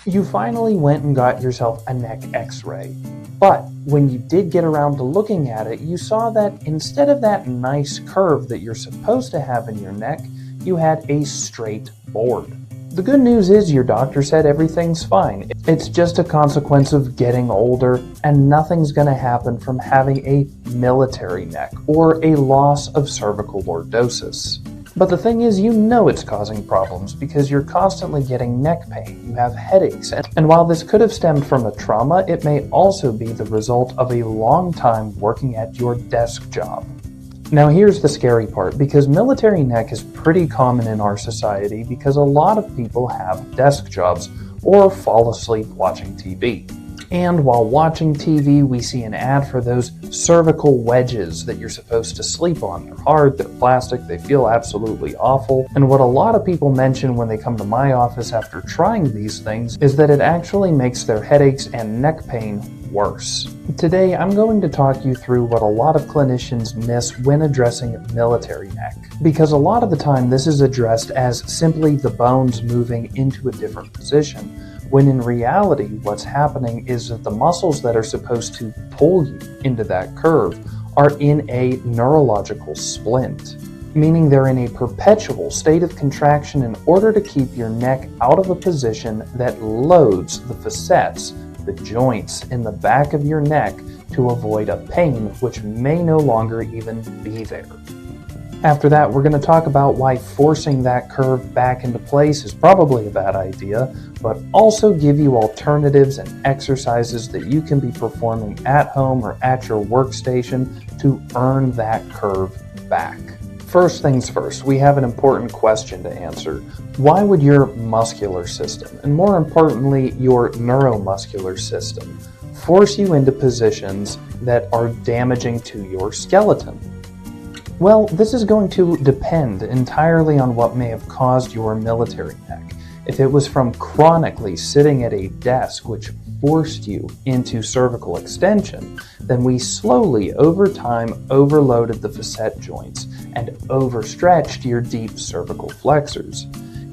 You finally went and got yourself a neck x-ray. But when you did get around to looking at it, you saw that instead of that nice curve that you're supposed to have in your neck, you had a straight board. The good news is your doctor said everything's fine. It's just a consequence of getting older, and nothing's going to happen from having a military neck or a loss of cervical lordosis. But the thing is, you know it's causing problems because you're constantly getting neck pain, you have headaches, and while this could have stemmed from a trauma, it may also be the result of a long time working at your desk job. Now here's the scary part, because military neck is pretty common in our society because a lot of people have desk jobs or fall asleep watching TV. And while watching TV, we see an ad for those cervical wedges that you're supposed to sleep on. They're hard, they're plastic, they feel absolutely awful. And what a lot of people mention when they come to my office after trying these things is that it actually makes their headaches and neck pain worse. Today, I'm going to talk you through what a lot of clinicians miss when addressing military neck. Because a lot of the time, this is addressed as simply the bones moving into a different position, when in reality, what's happening is that the muscles that are supposed to pull you into that curve are in a neurological splint, meaning they're in a perpetual state of contraction in order to keep your neck out of a position that loads the facets, the joints in the back of your neck, to avoid a pain which may no longer even be there. After that, we're going to talk about why forcing that curve back into place is probably a bad idea, but also give you alternatives and exercises that you can be performing at home or at your workstation to earn that curve back. First things first, we have an important question to answer. Why would your muscular system, and more importantly, your neuromuscular system, force you into positions that are damaging to your skeleton? Well, this is going to depend entirely on what may have caused your military neck. If it was from chronically sitting at a desk which forced you into cervical extension, then we slowly, over time, overloaded the facet joints and overstretched your deep cervical flexors.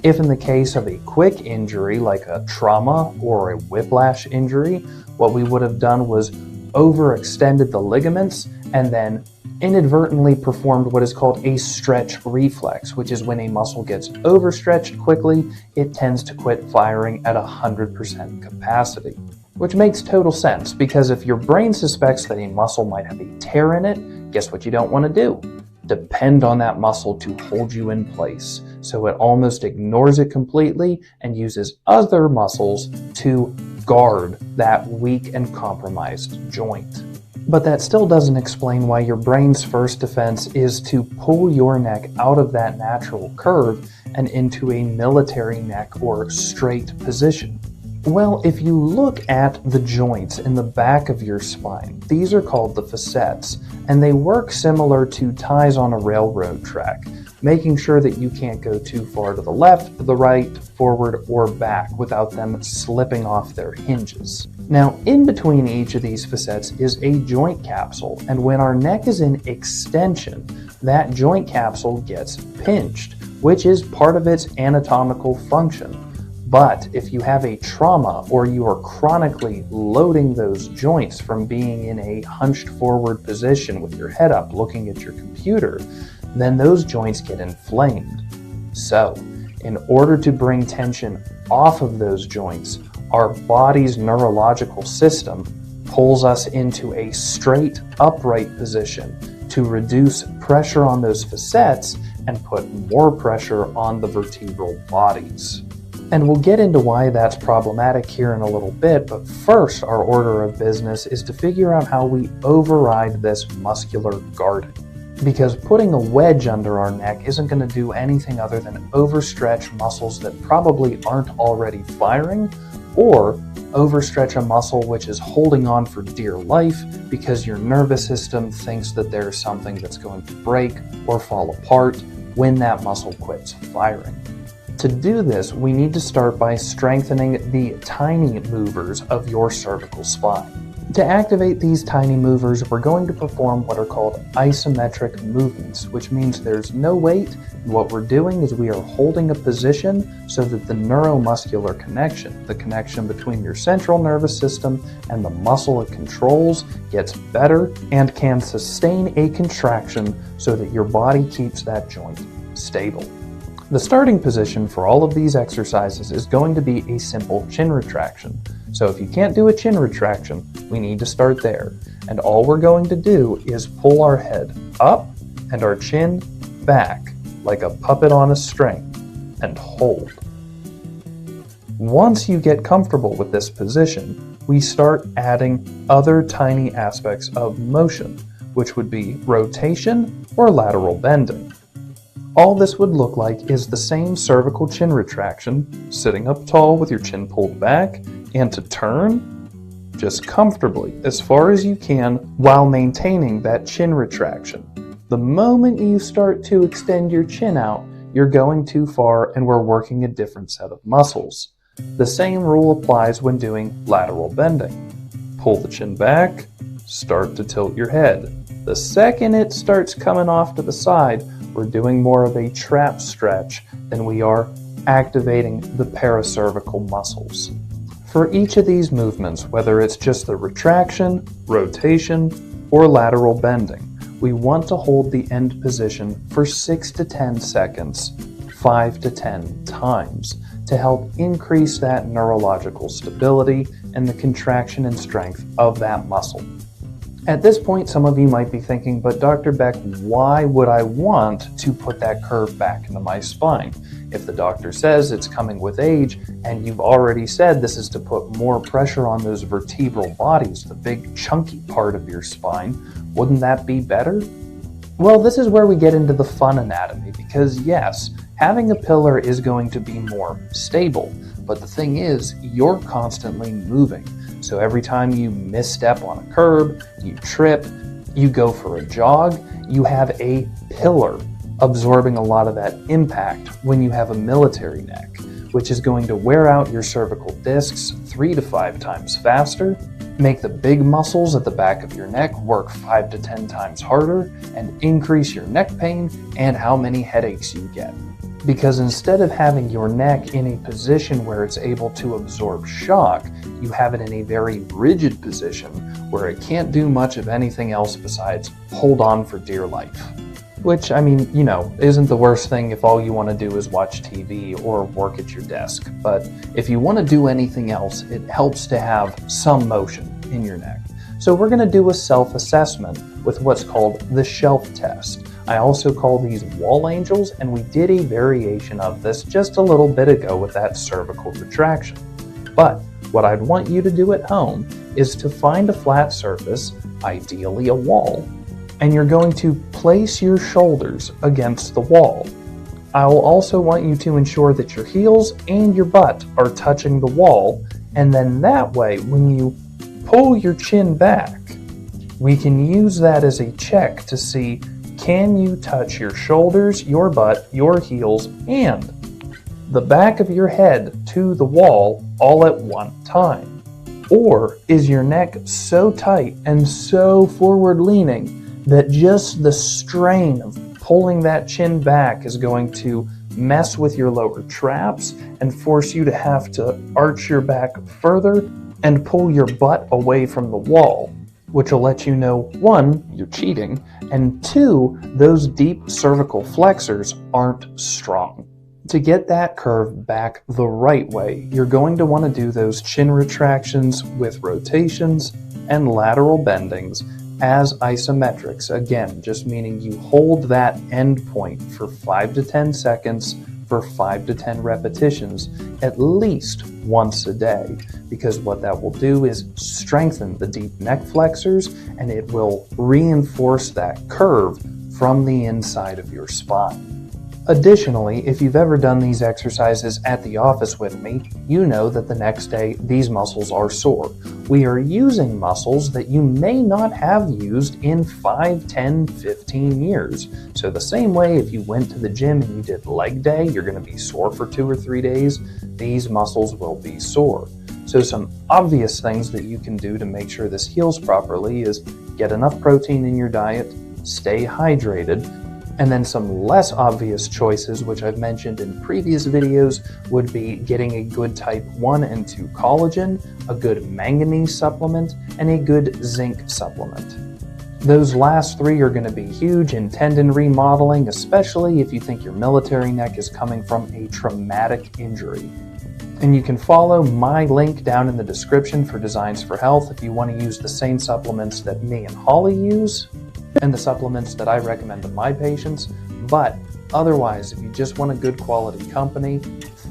If in the case of a quick injury like a trauma or a whiplash injury, what we would have done was overextended the ligaments and then inadvertently performed what is called a stretch reflex, which is when a muscle gets overstretched quickly, it tends to quit firing at 100% capacity. Which makes total sense, because if your brain suspects that a muscle might have a tear in it, guess what you don't want to do? Depend on that muscle to hold you in place. So it almost ignores it completely and uses other muscles to guard that weak and compromised joint. But that still doesn't explain why your brain's first defense is to pull your neck out of that natural curve and into a military neck or straight position. Well, if you look at the joints in the back of your spine, these are called the facets, and they work similar to ties on a railroad track, making sure that you can't go too far to the left, to the right, forward, or back without them slipping off their hinges. Now, in between each of these facets is a joint capsule, and when our neck is in extension, that joint capsule gets pinched, which is part of its anatomical function. But if you have a trauma or you are chronically loading those joints from being in a hunched forward position with your head up looking at your computer, then those joints get inflamed. So, in order to bring tension off of those joints, our body's neurological system pulls us into a straight, upright position to reduce pressure on those facets and put more pressure on the vertebral bodies. And we'll get into why that's problematic here in a little bit, but first our order of business is to figure out how we override this muscular guarding. Because putting a wedge under our neck isn't going to do anything other than overstretch muscles that probably aren't already firing, or overstretch a muscle which is holding on for dear life because your nervous system thinks that there's something that's going to break or fall apart when that muscle quits firing. To do this, we need to start by strengthening the tiny movers of your cervical spine. To activate these tiny movers, we're going to perform what are called isometric movements, which means there's no weight. What we're doing is we are holding a position so that the neuromuscular connection, the connection between your central nervous system and the muscle it controls, gets better and can sustain a contraction so that your body keeps that joint stable. The starting position for all of these exercises is going to be a simple chin retraction. So if you can't do a chin retraction, we need to start there. And all we're going to do is pull our head up and our chin back like a puppet on a string and hold. Once you get comfortable with this position, we start adding other tiny aspects of motion, which would be rotation or lateral bending. All this would look like is the same cervical chin retraction, sitting up tall with your chin pulled back, and to turn just comfortably as far as you can while maintaining that chin retraction. The moment you start to extend your chin out, you're going too far and we're working a different set of muscles. The same rule applies when doing lateral bending. Pull the chin back, start to tilt your head. The second it starts coming off to the side, we're doing more of a trap stretch than we are activating the paracervical muscles. For each of these movements, whether it's just the retraction, rotation, or lateral bending, we want to hold the end position for 6 to 10 seconds, 5 to 10 times, to help increase that neurological stability and the contraction and strength of that muscle. At this point, some of you might be thinking, but Dr. Beck, why would I want to put that curve back into my spine? If the doctor says it's coming with age, and you've already said this is to put more pressure on those vertebral bodies, the big chunky part of your spine, wouldn't that be better? Well, this is where we get into the fun anatomy, because yes, having a pillar is going to be more stable, but the thing is, you're constantly moving. So every time you misstep on a curb, you trip, you go for a jog, you have a pillar absorbing a lot of that impact when you have a military neck, which is going to wear out your cervical discs 3 to 5 times faster, make the big muscles at the back of your neck work 5 to 10 times harder, and increase your neck pain and how many headaches you get. Because instead of having your neck in a position where it's able to absorb shock, you have it in a very rigid position where it can't do much of anything else besides hold on for dear life. Which, I mean, isn't the worst thing if all you want to do is watch TV or work at your desk. But if you want to do anything else, it helps to have some motion in your neck. So we're going to do a self-assessment with what's called the shelf test. I also call these wall angels, and we did a variation of this just a little bit ago with that cervical retraction. But what I'd want you to do at home is to find a flat surface, ideally a wall, and you're going to place your shoulders against the wall. I will also want you to ensure that your heels and your butt are touching the wall, and then that way, when you pull your chin back, we can use that as a check to see, can you touch your shoulders, your butt, your heels, and the back of your head to the wall all at one time? Or is your neck so tight and so forward leaning that just the strain of pulling that chin back is going to mess with your lower traps and force you to have to arch your back further and pull your butt away from the wall, which will let you know, 1, you're cheating, and 2, those deep cervical flexors aren't strong. To get that curve back the right way, you're going to want to do those chin retractions with rotations and lateral bendings as isometrics, again, just meaning you hold that end point for 5 to 10 seconds for 5 to 10 repetitions at least once a day, because what that will do is strengthen the deep neck flexors and it will reinforce that curve from the inside of your spine. Additionally, if you've ever done these exercises at the office with me, you know that the next day these muscles are sore. We are using muscles that you may not have used in 5, 10, 15 years. So the same way if you went to the gym and you did leg day, you're going to be sore for 2 or 3 days, these muscles will be sore. So some obvious things that you can do to make sure this heals properly is get enough protein in your diet, stay hydrated, and then some less obvious choices, which I've mentioned in previous videos, would be getting a good type 1 and 2 collagen, a good manganese supplement, and a good zinc supplement. Those last three are going to be huge in tendon remodeling, especially if you think your military neck is coming from a traumatic injury. And you can follow my link down in the description for Designs for Health if you want to use the same supplements that me and Holly use, and the supplements that I recommend to my patients. But otherwise, if you just want a good quality company,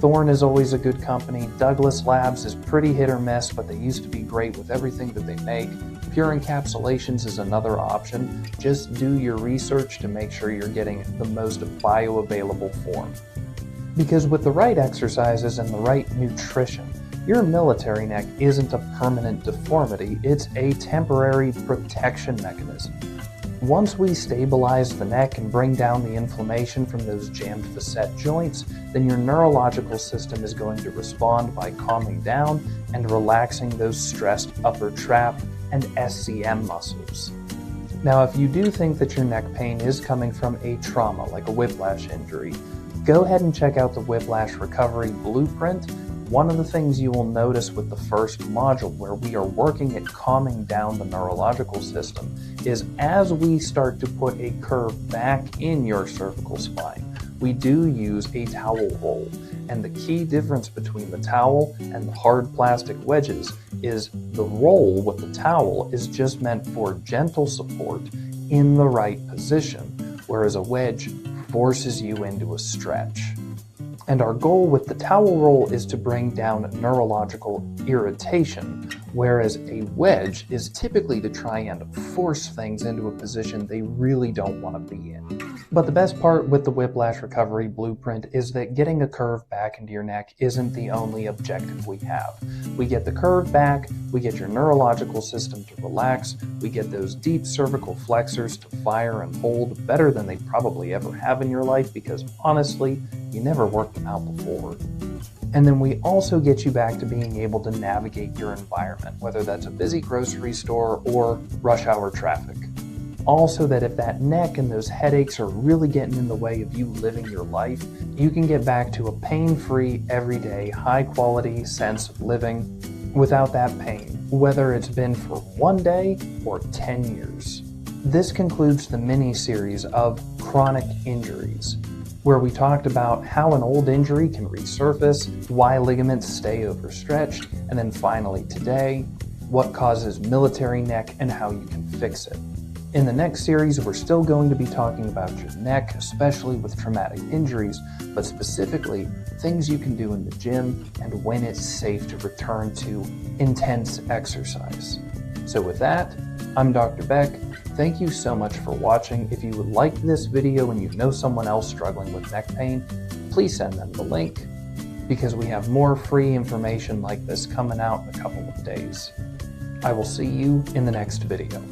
Thorne is always a good company. Douglas Labs is pretty hit or miss, but they used to be great with everything that they make. Pure Encapsulations is another option. Just do your research to make sure you're getting the most bioavailable form. Because with the right exercises and the right nutrition, your military neck isn't a permanent deformity, it's a temporary protection mechanism. Once we stabilize the neck and bring down the inflammation from those jammed facet joints, then your neurological system is going to respond by calming down and relaxing those stressed upper trap and SCM muscles. Now, if you do think that your neck pain is coming from a trauma, like a whiplash injury, go ahead and check out the Whiplash Recovery Blueprint. One of the things you will notice with the first module, where we are working at calming down the neurological system, is as we start to put a curve back in your cervical spine, we do use a towel roll. And the key difference between the towel and the hard plastic wedges is the roll with the towel is just meant for gentle support in the right position, whereas a wedge forces you into a stretch. And our goal with the towel roll is to bring down neurological irritation, whereas a wedge is typically to try and force things into a position they really don't want to be in. But the best part with the Whiplash Recovery Blueprint is that getting a curve back into your neck isn't the only objective we have. We get the curve back, we get your neurological system to relax, we get those deep cervical flexors to fire and hold better than they probably ever have in your life, because honestly, you never worked them out before. And then we also get you back to being able to navigate your environment, whether that's a busy grocery store or rush hour traffic. Also, that if that neck and those headaches are really getting in the way of you living your life, you can get back to a pain-free, everyday, high-quality sense of living without that pain, whether it's been for 1 day or 10 years. This concludes the mini-series of chronic injuries, where we talked about how an old injury can resurface, why ligaments stay overstretched, and then finally today, what causes military neck and how you can fix it. In the next series, we're still going to be talking about your neck, especially with traumatic injuries, but specifically things you can do in the gym and when it's safe to return to intense exercise. So with that, I'm Dr. Beck. Thank you so much for watching. If you would like this video and you know someone else struggling with neck pain, please send them the link, because we have more free information like this coming out in a couple of days. I will see you in the next video.